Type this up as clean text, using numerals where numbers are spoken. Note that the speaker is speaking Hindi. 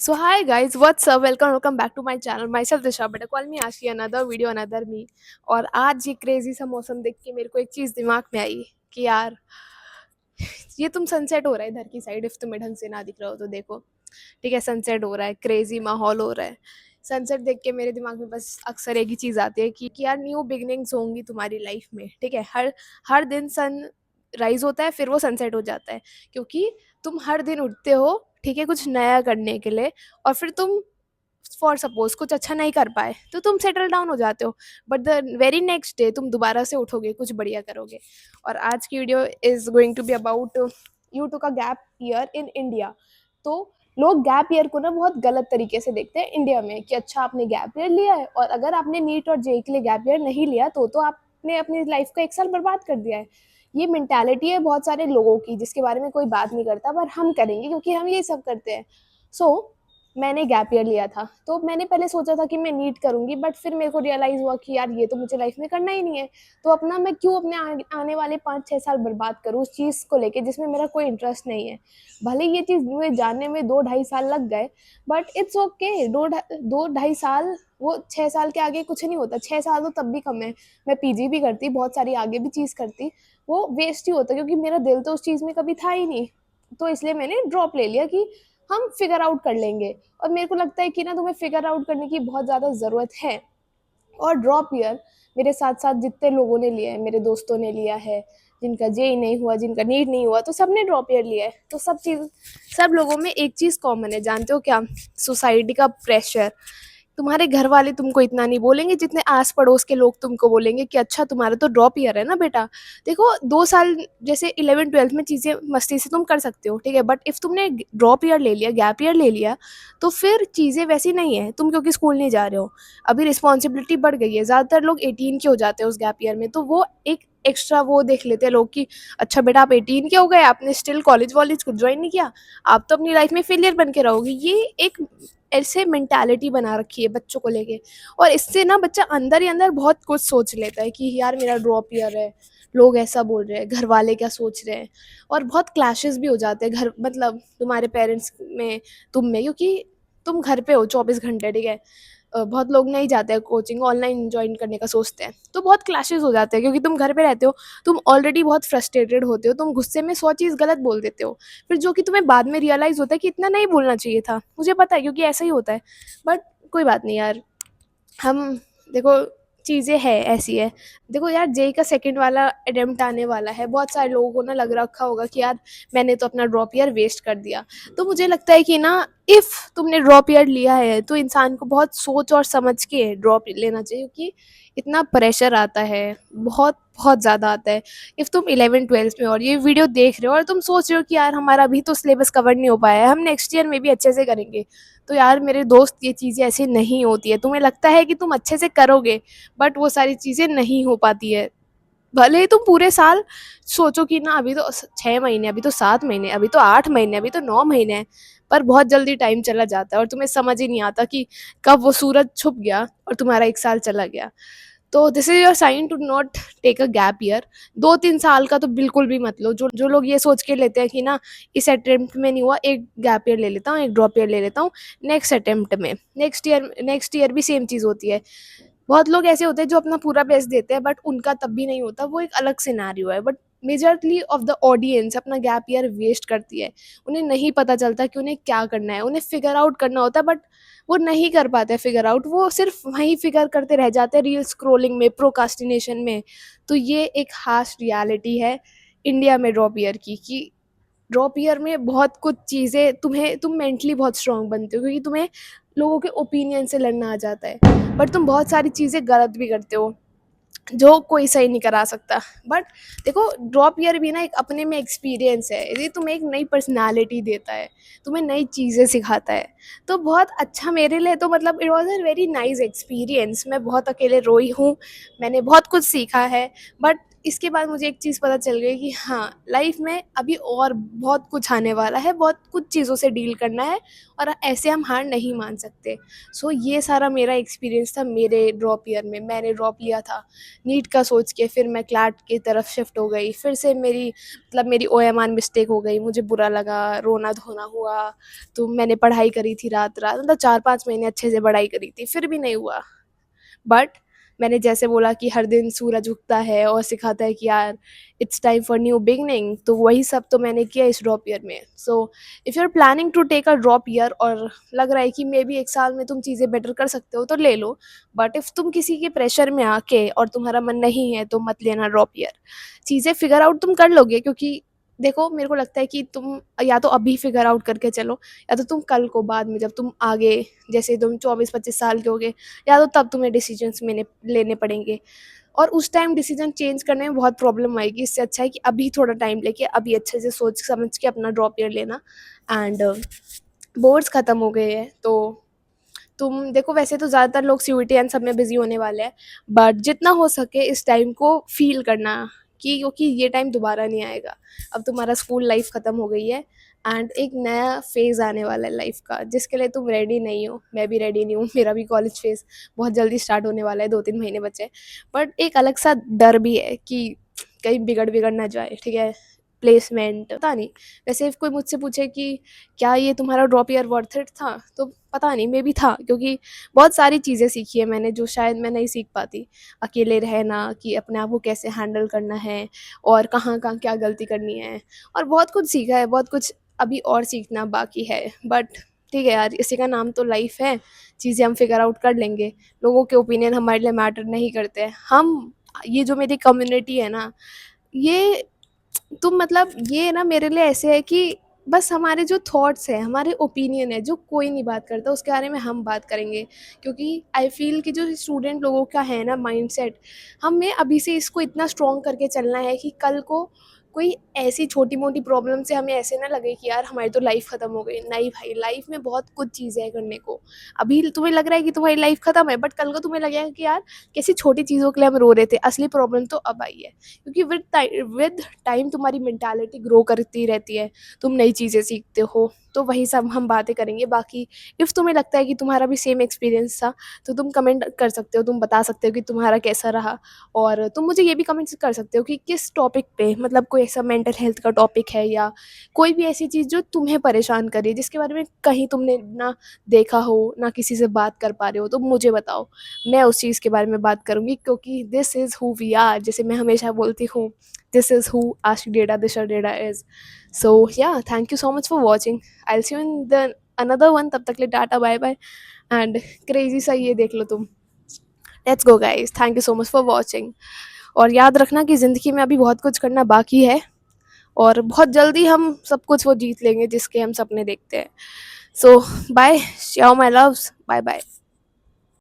So hi guys, what's up? Welcome back to my channel. Myself Disha, but call me Ashi. Another video, another me. और आज ये क्रेजी सा मौसम देख के मेरे को एक चीज़ दिमाग में आई कि यार ये तुम सनसेट हो रहा है इधर की साइड, इफ तुम्हें ढंग से ना दिख रहा हो तो देखो। ठीक है, सनसेट हो रहा है, क्रेजी माहौल हो रहा है। सनसेट देख के मेरे दिमाग में बस अक्सर एक ही चीज़ आती है कि यार न्यू बिगनिंग्स होंगी तुम्हारी लाइफ में। ठीक है, हर हर दिन सन राइज होता है, फिर वो सनसेट हो जाता है, क्योंकि तुम हर दिन उठते हो, ठीक है, कुछ नया करने के लिए। और फिर तुम फॉर सपोज कुछ अच्छा नहीं कर पाए तो तुम सेटल डाउन हो जाते हो, but the very next day तुम दोबारा से उठोगे, कुछ बढ़िया करोगे। और आज की video is going to be about you took a gap year in India. तो लोग गैप ईयर को ना बहुत गलत तरीके से देखते हैं इंडिया में कि अच्छा आपने गैप ईयर लिया है, और अगर आपने नीट और जेई के लिए गैप ईयर नहीं लिया तो आपने अपनी लाइफ का एक साल बर्बाद कर दिया है। ये मेंटालिटी है बहुत सारे लोगों की जिसके बारे में कोई बात नहीं करता, पर हम करेंगे क्योंकि हम ये सब करते हैं। सो मैंने गैप ईयर लिया था, तो मैंने पहले सोचा था कि मैं नीट करूँगी, बट फिर मेरे को रियलाइज़ हुआ कि यार ये तो मुझे लाइफ में करना ही नहीं है। तो अपना मैं क्यों अपने आने वाले 5-6 साल बर्बाद करूँ उस चीज़ को लेके जिसमें मेरा कोई इंटरेस्ट नहीं है। भले ये चीज़ मुझे जानने में 2 ढाई साल लग गए, बट इट्स ओके। 2 ढाई साल, वो 6 साल के आगे कुछ नहीं होता। 6 साल तो तब भी कम है। मैं पीजी भी करती, बहुत सारी आगे भी चीज़ करती, वो वेस्ट ही होता क्योंकि मेरा दिल तो उस चीज़ में कभी था ही नहीं। तो इसलिए मैंने ड्रॉप ले लिया कि हम फिगर आउट कर लेंगे। और मेरे को लगता है कि ना तुम्हें फिगर आउट करने की बहुत ज़्यादा ज़रूरत है। और ड्रॉप ईयर मेरे साथ साथ जितने लोगों ने लिया है, मेरे दोस्तों ने लिया है, जिनका जेई नहीं हुआ, जिनका नीट नहीं हुआ, तो सबने ड्रॉप ईयर लिया है। तो सब लोगों में एक चीज़ कॉमन है, जानते हो क्या? सोसाइटी का प्रेशर। तुम्हारे घर वाले तुमको इतना नहीं बोलेंगे जितने आस पड़ोस के लोग तुमको बोलेंगे कि अच्छा तुम्हारा तो ड्रॉप ईयर है ना बेटा। देखो 2 साल जैसे 11 12 में चीज़ें मस्ती से तुम कर सकते हो, ठीक है, बट इफ़ तुमने ड्रॉप ईयर ले लिया, गैप ईयर ले लिया, तो फिर चीज़ें वैसी नहीं है। तुम क्योंकि स्कूल नहीं जा रहे हो, अभी रिस्पॉन्सिबिलिटी बढ़ गई है, ज़्यादातर लोग 18 के हो जाते हैं उस गैप ईयर में, तो वो एक एक्स्ट्रा वो देख लेते हैं लोग कि अच्छा बेटा आप 18 के हो गए, आपने स्टिल कॉलेज वॉलेज कुछ ज्वाइन नहीं किया, आप तो अपनी लाइफ में फेलियर बन के रहोगे। ये एक ऐसे मेंटालिटी बना रखी है बच्चों को लेके, और इससे ना बच्चा अंदर ही अंदर बहुत कुछ सोच लेता है कि यार मेरा ड्रॉप ईयर है, लोग ऐसा बोल रहे हैं, घर वाले क्या सोच रहे हैं। और बहुत क्लैशेस भी हो जाते हैं घर, मतलब तुम्हारे पेरेंट्स में, तुम में, क्योंकि तुम घर पे हो 24 घंटे, ठीक है। बहुत लोग नहीं जाते हैं कोचिंग, ऑनलाइन ज्वाइन करने का सोचते हैं, तो बहुत क्लैशेस हो जाते हैं क्योंकि तुम घर पे रहते हो, तुम ऑलरेडी बहुत फ्रस्ट्रेटेड होते हो, तुम गुस्से में 100 चीज़ गलत बोल देते हो, फिर जो कि तुम्हें बाद में रियलाइज़ होता है कि इतना नहीं बोलना चाहिए था। मुझे पता है क्योंकि ऐसा ही होता है, बट कोई बात नहीं यार। हम देखो, चीज़ें हैं ऐसी है। देखो यार, जेई का सेकंड वाला अटेम्प्ट आने वाला है, बहुत सारे लोगों को ना लग रखा होगा कि यार मैंने तो अपना ड्रॉप ईयर वेस्ट कर दिया। तो मुझे लगता है कि ना, इफ़ तुमने ड्रॉप ईयर लिया है तो इंसान को बहुत सोच और समझ के ड्रॉप लेना चाहिए, क्योंकि इतना प्रेशर आता है, बहुत बहुत ज़्यादा आता है। इफ़ तुम 11 12 में और ये वीडियो देख रहे हो और तुम सोच रहे हो कि यार हमारा अभी तो सिलेबस कवर नहीं हो पाया है, हम नेक्स्ट ईयर में भी अच्छे से करेंगे, तो यार मेरे दोस्त ये चीज़ें ऐसे नहीं होती है। तुम्हें लगता है कि तुम अच्छे से करोगे, बट वो सारी चीज़ें नहीं हो पाती है। भले ही तुम पूरे साल सोचो कि ना अभी तो 6 महीने, अभी तो 7 महीने, अभी तो 8 महीने, अभी तो 9 महीने हैं, पर बहुत जल्दी टाइम चला जाता है और तुम्हें समझ ही नहीं आता कि कब वो सूरज छुप गया और तुम्हारा एक साल चला गया। तो this is your sign to not take a gap year. 2-3 साल का तो बिल्कुल भी मत लो। जो जो लोग ये सोच के लेते हैं कि ना इस अटेम्प्ट में नहीं हुआ, एक गैप ईयर ले लेता हूँ, एक ड्रॉप ईयर ले लेता हूँ नेक्स्ट अटेम्प्ट में, नेक्स्ट ईयर भी सेम चीज़ होती है। बहुत लोग ऐसे होते हैं जो अपना पूरा बेस्ट देते हैं, बट उनका तब भी नहीं होता, वो एक अलग सिनेरियो है। But majorly of the audience अपना गैप ईयर वेस्ट करती है। उन्हें नहीं पता चलता कि उन्हें क्या करना है, उन्हें फिगर आउट करना होता है, बट वो नहीं कर पाते फिगर आउट, वो सिर्फ वहीं फिगर करते रह जाते हैं, रील स्क्रोलिंग में, प्रोकास्टिनेशन में। तो ये एक हार्श रियलिटी है इंडिया में ड्रॉप ईयर की, कि ड्रॉप ईयर में बहुत कुछ चीज़ें तुम मेंटली बहुत स्ट्रांग बनते हो क्योंकि तुम्हें लोगों के ओपिनियन से लड़ना आ जाता है, बट तुम बहुत सारी चीज़ें गलत भी करते हो जो कोई सही नहीं करा सकता। बट देखो, ड्रॉप ईयर भी ना एक अपने में एक्सपीरियंस है, ये तुम्हें एक नई पर्सनालिटी देता है, तुम्हें नई चीज़ें सिखाता है। तो बहुत अच्छा मेरे लिए, तो मतलब it was a very nice experience. मैं बहुत अकेले रोई हूँ, मैंने बहुत कुछ सीखा है, बट इसके बाद मुझे एक चीज़ पता चल गई कि हाँ, लाइफ में अभी और बहुत कुछ आने वाला है, बहुत कुछ चीज़ों से डील करना है और ऐसे हम हार नहीं मान सकते। सो ये सारा मेरा एक्सपीरियंस था मेरे ड्रॉप ईयर में। मैंने ड्रॉप लिया था नीट का सोच के, फिर मैं क्लैट की तरफ शिफ्ट हो गई। फिर से मेरी ओएमआर मिस्टेक हो गई, मुझे बुरा लगा, रोना-धोना हुआ। तो मैंने पढ़ाई करी थी रात-रात, मतलब 4-5 महीने अच्छे से पढ़ाई करी थी, फिर भी नहीं हुआ। बट मैंने जैसे बोला कि हर दिन सूरज उगता है और सिखाता है कि यार it's time for new beginning, तो वही सब तो मैंने किया इस ड्रॉप ईयर में। So if you are planning to take a drop year और लग रहा है कि मे बी 1 साल में तुम चीज़ें बेटर कर सकते हो तो ले लो। बट इफ़ तुम किसी के प्रेशर में आके और तुम्हारा मन नहीं है तो मत लेना ड्रॉप ईयर। चीज़ें फिगर आउट तुम कर लोगे, क्योंकि देखो मेरे को लगता है कि तुम या तो अभी फिगर आउट करके चलो, या तो तुम कल को बाद में जब तुम आगे, जैसे तुम 24-25 साल के होगे, या तो तब तुम्हें डिसीजंस लेने पड़ेंगे और उस टाइम डिसीजन चेंज करने में बहुत प्रॉब्लम आएगी। इससे अच्छा है कि अभी थोड़ा टाइम लेके अभी अच्छे से सोच समझ के अपना ड्रॉप ईयर लेना। एंड बोर्ड्स ख़त्म हो गए हैं तो तुम देखो, वैसे तो ज़्यादातर लोग सीयूईटी एंड सब में बिज़ी होने वाले हैं, बट जितना हो सके इस टाइम को फ़ील करना, कि क्योंकि ये टाइम दोबारा नहीं आएगा। अब तुम्हारा स्कूल लाइफ ख़त्म हो गई है एंड एक नया फ़ेज़ आने वाला है लाइफ का, जिसके लिए तुम रेडी नहीं हो। मैं भी रेडी नहीं हूँ, मेरा भी कॉलेज फ़ेज़ बहुत जल्दी स्टार्ट होने वाला है, 2-3 महीने बचे हैं। बट एक अलग सा डर भी है कि कहीं बिगड़ ना जाए, ठीक है? प्लेसमेंट पता नहीं। वैसे if कोई मुझसे पूछे कि क्या ये तुम्हारा ड्रॉप ईयर वर्थ इट था, तो पता नहीं, मे बी था, क्योंकि बहुत सारी चीज़ें सीखी है मैंने जो शायद मैं नहीं सीख पाती। अकेले रहना, कि अपने आप को कैसे हैंडल करना है और कहाँ-कहाँ क्या गलती करनी है, और बहुत कुछ सीखा है, बहुत कुछ अभी और सीखना बाकी है। बट ठीक है यार, इसी का नाम तो लाइफ़ है, चीज़ें हम फिगर आउट कर लेंगे। लोगों के ओपिनियन हमारे लिए मैटर नहीं करते हैं। ये जो मेरी कम्युनिटी है ना, ये तो मतलब ये ना मेरे लिए ऐसे है कि बस हमारे जो थॉट्स हैं, हमारे ओपिनियन है, जो कोई नहीं बात करता उसके बारे में हम बात करेंगे। क्योंकि आई फ़ील कि जो स्टूडेंट लोगों का है ना माइंडसेट, हमें अभी से इसको इतना स्ट्रॉन्ग करके चलना है कि कल को कोई ऐसी छोटी-मोटी प्रॉब्लम से हमें ऐसे ना लगे कि यार हमारी तो लाइफ़ ख़त्म हो गई। नहीं भाई, लाइफ़ में बहुत कुछ चीज़ें हैं करने को। अभी तुम्हें लग रहा है कि तुम्हारी लाइफ़ ख़त्म है, बट कल को तुम्हें लगेगा कि यार कैसी छोटी चीज़ों के लिए हम रो रहे थे, असली प्रॉब्लम तो अब आई है। क्योंकि विद टाइम तुम्हारी मेंटालिटी ग्रो करती रहती है, तुम नई चीज़ें सीखते हो, तो वही सब हम बातें करेंगे। बाकी इफ़ तुम्हें लगता है कि तुम्हारा भी सेम एक्सपीरियंस था, तो तुम कमेंट कर सकते हो, तुम बता सकते हो कि तुम्हारा कैसा रहा। और तुम मुझे ये भी कमेंट्स कर सकते हो कि किस टॉपिक पे, मतलब कोई ऐसा मेंटल हेल्थ का टॉपिक है या कोई भी ऐसी चीज़ जो तुम्हें परेशान करे, जिसके बारे में कहीं तुमने ना देखा हो, ना किसी से बात कर पा रहे हो, तो मुझे बताओ। मैं उस चीज़ के बारे में बात करूँगी, क्योंकि this is who we are, जैसे मैं हमेशा बोलती हूँ, दिस इज़ हू आशिक डेटा दिशा data is. So yeah thank you so much for watching. I will see you in the another one. तब तक के लिए tata bye bye and crazy सा ये देख लो तुम। Let's go guys, thank you so much for watching. और याद रखना कि ज़िंदगी में अभी बहुत कुछ करना बाकी है और बहुत जल्दी हम सब कुछ वो जीत लेंगे जिसके हम सपने देखते हैं। So bye, sure my loves, bye bye.